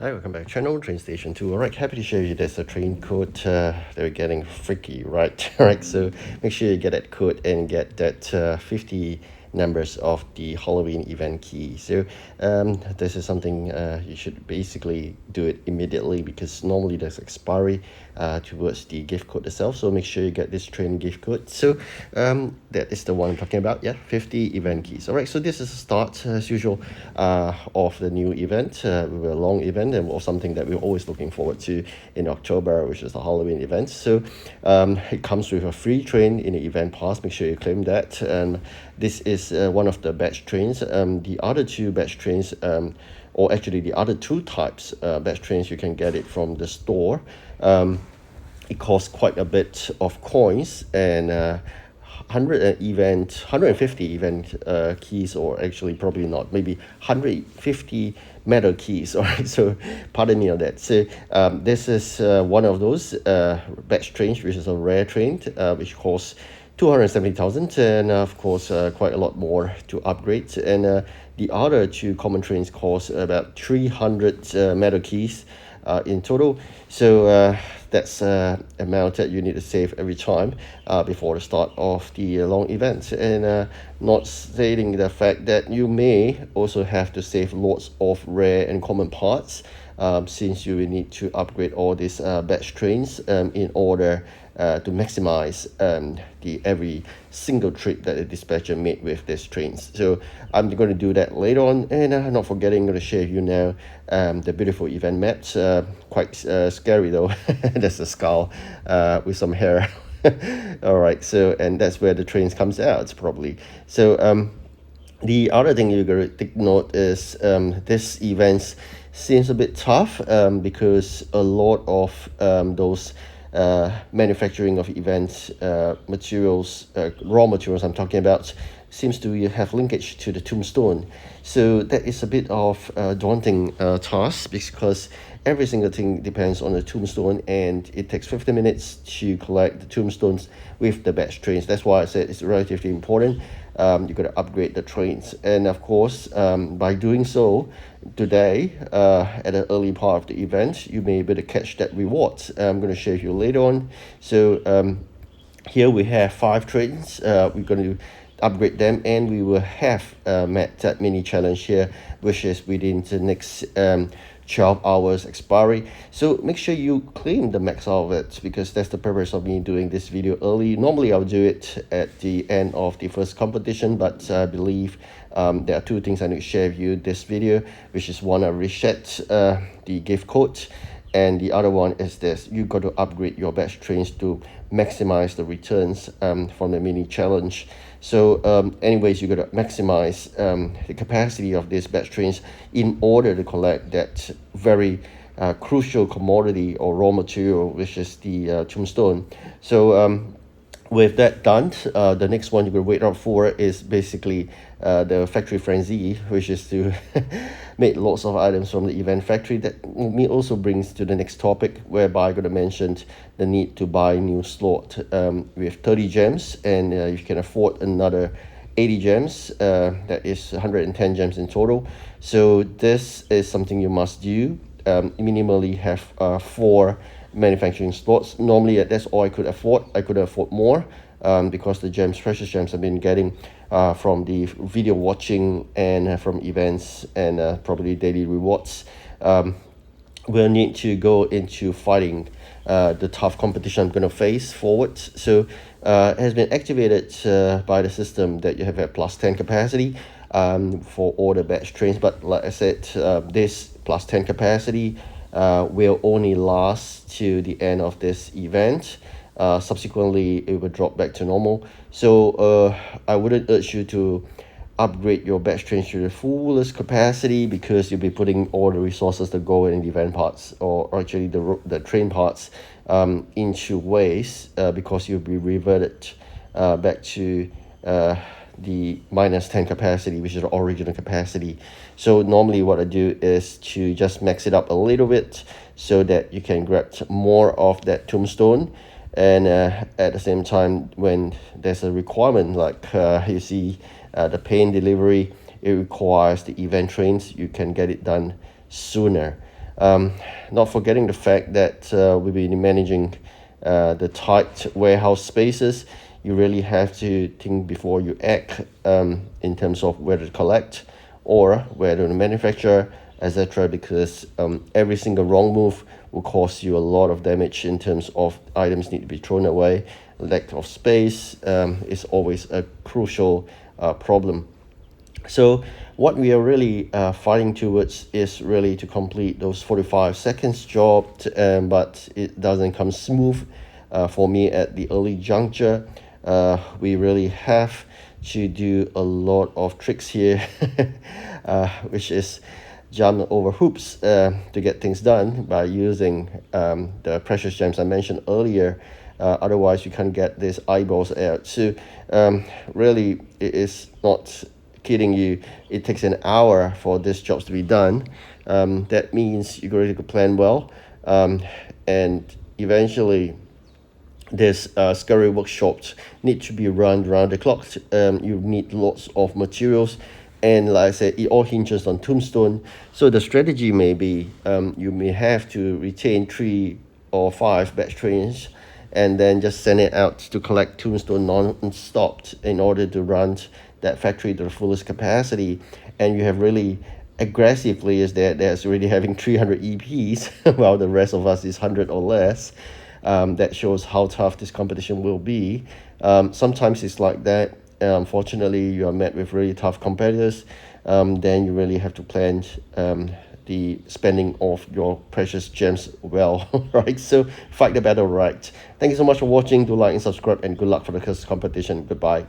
Hi, welcome back to channel TrainStation2. Alright, happy to show you there's a train code that we're getting Freakyride. Alright, so make sure you get that code and get that 50 numbers of the Halloween event key. So this is something you should basically do it immediately, because normally there's expiry towards the gift code itself. So make sure you get this train gift code. So that is the one I'm talking about. Yeah, 50 event keys. Alright, so this is the start as usual of the new event, a long event, and something that we're always looking forward to in October, which is the Halloween event. So it comes with a free train in the event pass. Make sure you claim that. And this is one of the batch trains. The other two batch trains, or actually the other two types batch trains, you can get it from the store. It costs quite a bit of coins, and 150 event keys, or actually probably not, maybe 150 metal keys. All right, so pardon me on that. So this is one of those batch trains, which is a rare train, which costs 270,000, and of course quite a lot more to upgrade. And the other two common trains cost about 300 metal keys in total. So that's amount that you need to save every time before the start of the long event. And not stating the fact that you may also have to save lots of rare and common parts, since you will need to upgrade all these batch trains in order to maximize the every single trip that the dispatcher made with these trains. So I'm going to do that later on, and not forgetting, I'm going to share with you now the beautiful event maps. Quite scary though. There's a skull with some hair. All right, so, and that's where the trains comes out probably. So the other thing you're going to take note is this event seems a bit tough, because a lot of those manufacturing of events materials, raw materials I'm talking about, seems to have linkage to the tombstone. So that is a bit of a daunting task, because every single thing depends on the tombstone, and it takes 50 minutes to collect the tombstones with the batch trains. That's why I said it's relatively important. You got to upgrade the trains, and of course by doing so today, at an early part of the event, you may be able to catch that reward. I'm going to share with you later on. So here we have 5 trains. We're going to upgrade them, and we will have met that mini challenge here, which is within the next 12 hours expiry. So make sure you claim the max out of it, because that's the purpose of me doing this video early. Normally I'll do it at the end of the first competition, but I believe there are 2 things I need to share with you this video, which is one, I reset the gift code, and the other one is this: you got to upgrade your batch trains to maximize the returns from the mini challenge. So anyways, you got to maximize the capacity of these batch trains in order to collect that very crucial commodity or raw material, which is the tombstone. So with that done, the next one you're going to wait out for is basically the factory frenzy, which is to make lots of items from the event factory. That me also brings to the next topic, whereby I'm going to mention the need to buy new slot with 30 gems, and if you can afford another 80 gems, that is 110 gems in total. So this is something you must do. Minimally have 4 manufacturing slots. Normally that's all I could afford. I could afford more because the gems, precious gems, I've been getting from the video watching and from events and probably daily rewards. We'll need to go into fighting the tough competition I'm going to face forward. So it has been activated by the system that you have a +10 capacity for all the batch trains. But like I said, this +10 capacity will only last to the end of this event. Subsequently, it will drop back to normal. So I wouldn't urge you to upgrade your batch trains to the fullest capacity, because you'll be putting all the resources that go in the event parts, or actually the train parts, into waste, because you'll be reverted back to the -10 capacity, which is the original capacity. So normally what I do is to just max it up a little bit, so that you can grab more of that tombstone. And at the same time, when there's a requirement, like you see the paint delivery, it requires the event trains, you can get it done sooner. Not forgetting the fact that we'll be managing the tight warehouse spaces. You really have to think before you act, in terms of whether to collect or whether to manufacture, etc. Because every single wrong move will cause you a lot of damage in terms of items need to be thrown away. Lack of space is always a crucial problem. So what we are really fighting towards is really to complete those 45 seconds job, but it doesn't come smooth for me at the early juncture. We really have to do a lot of tricks here, which is jump over hoops to get things done by using the precious gems I mentioned earlier. Otherwise, you can't get these eyeballs out. So really, it is not kidding you. It takes an hour for these jobs to be done. That means you really could plan well, and eventually this scurry workshops need to be run around the clock. You need lots of materials, and like I said, it all hinges on tombstone. So the strategy may be, you may have to retain 3 or 5 batch trains and then just send it out to collect tombstone non-stop in order to run that factory to the fullest capacity. And you have really aggressive players that's already having 300 EPs while the rest of us is 100 or less. That shows how tough this competition will be. Sometimes it's like that. Unfortunately, you are met with really tough competitors. Then you really have to plan the spending of your precious gems well, right? So fight the battle right. Thank you so much for watching. Do like and subscribe, and good luck for the competition. Goodbye.